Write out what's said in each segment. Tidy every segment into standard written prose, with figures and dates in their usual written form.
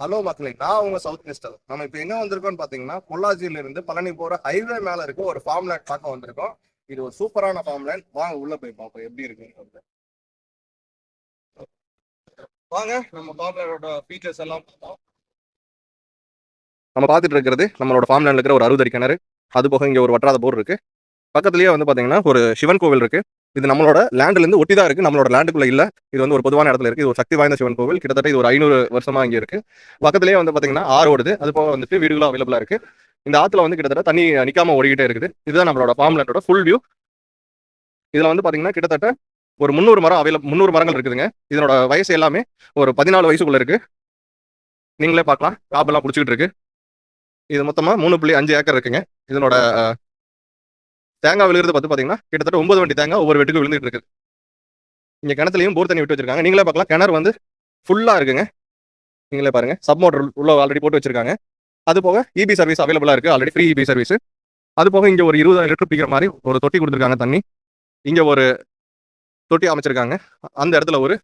Hello மக்களே, நான் உங்க சவுத் மிஸ்டர். நம்ம இப்போ எங்க வந்திருக்கோம்னு பாத்தீங்கன்னா, பொள்ளாச்சியில இருந்து பழனி போற ஹைவே மேல இருக்க ஒரு ஃபார்ம் லேண்ட் பார்க்க வந்திருக்கோம். இது ஒரு சூப்பரான ஃபார்ம் லேண்ட். வாங்க உள்ள போய் பார்ப்போம் எப்படி இருக்குன்னு. வாங்க நம்ம ஃபார்ம் லேண்டோட ஃபீச்சர்ஸ் எல்லாம் பார்ப்போம். நம்ம பார்த்துட்டு இருக்கிறது நம்மளோட ஃபார்ம் லேண்ட்ல இருக்கிற ஒரு 60 அடி கிணறு. அது போக இங்க ஒரு வற்றாத போர் இருக்கு. பக்கத்துலயே வந்து பாத்தீங்கன்னா ஒரு சிவன் கோவில் இருக்கு. இது நம்மளோட லேண்ட்ல இருந்து ஒட்டி தான் இருக்கு, நம்மளோட லேண்டுக்குள்ள இல்ல. இது வந்து ஒரு பொதுவான இடத்துல இருக்கு. இது ஒரு சக்தி வாய்ந்த சிவன் கோவில். கிட்டத்தட்ட இது ஒரு 500 வருஷமா இங்க இருக்கு. பக்கத்துலயே வந்து பாத்தீங்கன்னா ஆறு ஓடுது. அது போக வந்துட்டு வீடுகளும் அவைலபிளா இருக்கு. இந்த ஆத்துல வந்து கிட்டத்தட்ட தண்ணி நிக்காம ஓடிக்கிட்டே இருக்குது. இதுதான் நம்மளோட ஃபார்ம் லேண்டோட ஃபுல் வியூ. இதுல வந்து பாத்தீங்கன்னா கிட்டத்தட்ட ஒரு 300 மரங்கள் இருக்குதுங்க. இதனோட வயசு எல்லாமே ஒரு 14 வயசுக்குள்ள இருக்கு. நீங்களே பார்க்கலாம், காப்பெல்லாம் புடிச்சிட்டு இருக்கு. இது மொத்தமா 3.5 ஏக்கர் இருக்குங்க. இதனோட தேங்காய் விழுகிறது பார்த்து பாத்தீங்கன்னா கிட்டத்தட்ட 9 வண்டி தேங்காய் ஒவ்வொரு வெட்டுக்கு விழுந்துட்டு இருக்கு. இங்க கிணத்துலயும் போர் தண்ணி விட்டு வச்சிருக்காங்க. நீங்களே பார்க்கலாம், கிணறு வந்து ஃபுல்லா இருக்குங்க. நீங்களே பாருங்க, சப் மோட்டர் உள்ள ஆல்ரெடி போட்டு வச்சிருக்காங்க. அது போக இபி சர்வீஸ் அவைலபிளா இருக்கு, ஆல்ரெடி ஃப்ரீ இபி சர்வீஸ். அது போக இங்க ஒரு 20,000 லிட்டர் பிடிக்கிற மாதிரி ஒரு தொட்டி கொடுத்துருக்காங்க தண்ணி. இங்க ஒரு தொட்டி அமைச்சிருக்காங்க. அந்த இடத்துல ஒரு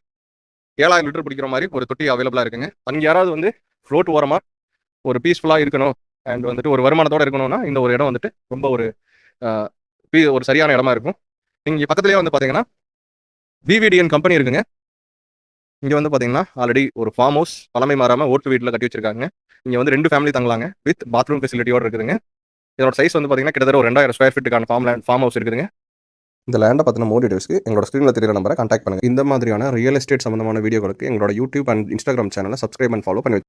7,000 லிட்டர் பிடிக்கிற மாதிரி ஒரு தொட்டி அவைலபிளா இருக்குங்க. அங்க யாராவது வந்து ஃப்ளோட் ஓரமா ஒரு பீஸ்ஃபுல்லா இருக்கணும் அண்ட் வந்துட்டு ஒரு வருமானத்தோட இருக்கணும்னா இந்த ஒரு இடம் வந்துட்டு ரொம்ப ஒரு சரியான இடமா இருக்கும். இங்க பக்கத்துலயே வந்து பாத்தீங்கன்னா விவிடிஎன் கம்பெனி இருக்குங்க. இங்க வந்து பாத்தீங்கன்னா ஆல்ரெடி ஒரு ஃபார்ம் ஹவுஸ் பழமை மாறாம ஓட்டு வீட்டுல கட்டி வச்சிருக்காங்க. இங்க வந்து 2 ஃபேமிலி தங்கலாங்க, வித் பாத்ரூம் ஃபெசிலிட்டியோட இருக்குதுங்க. இதோட சைஸ் வந்து பாத்தீங்கன்னா கிட்டத்தட்ட ஒரு 2000 ஸ்கொயர் ஃபீட்டுக்கான ஃபார்ம் ஹவுஸ் இருக்குதுங்க. இந்த லேண்டை பற்றின மோர் டீடைல்ஸ்க்கு எங்களோட ஸ்க்ரீனில் தெரியுற நம்பரை கான்டாக்ட் பண்ணுங்க. இந்த மாதிரியான ரியல் எஸ்டேட் சம்பந்தமான வீடியோகளுக்கு எங்களோட யூடியூப் அண்ட் இன்ஸ்டாகிராம் சேனலை சப்ஸ்கிரைப் அண்ட் ஃபாலோ பண்ணி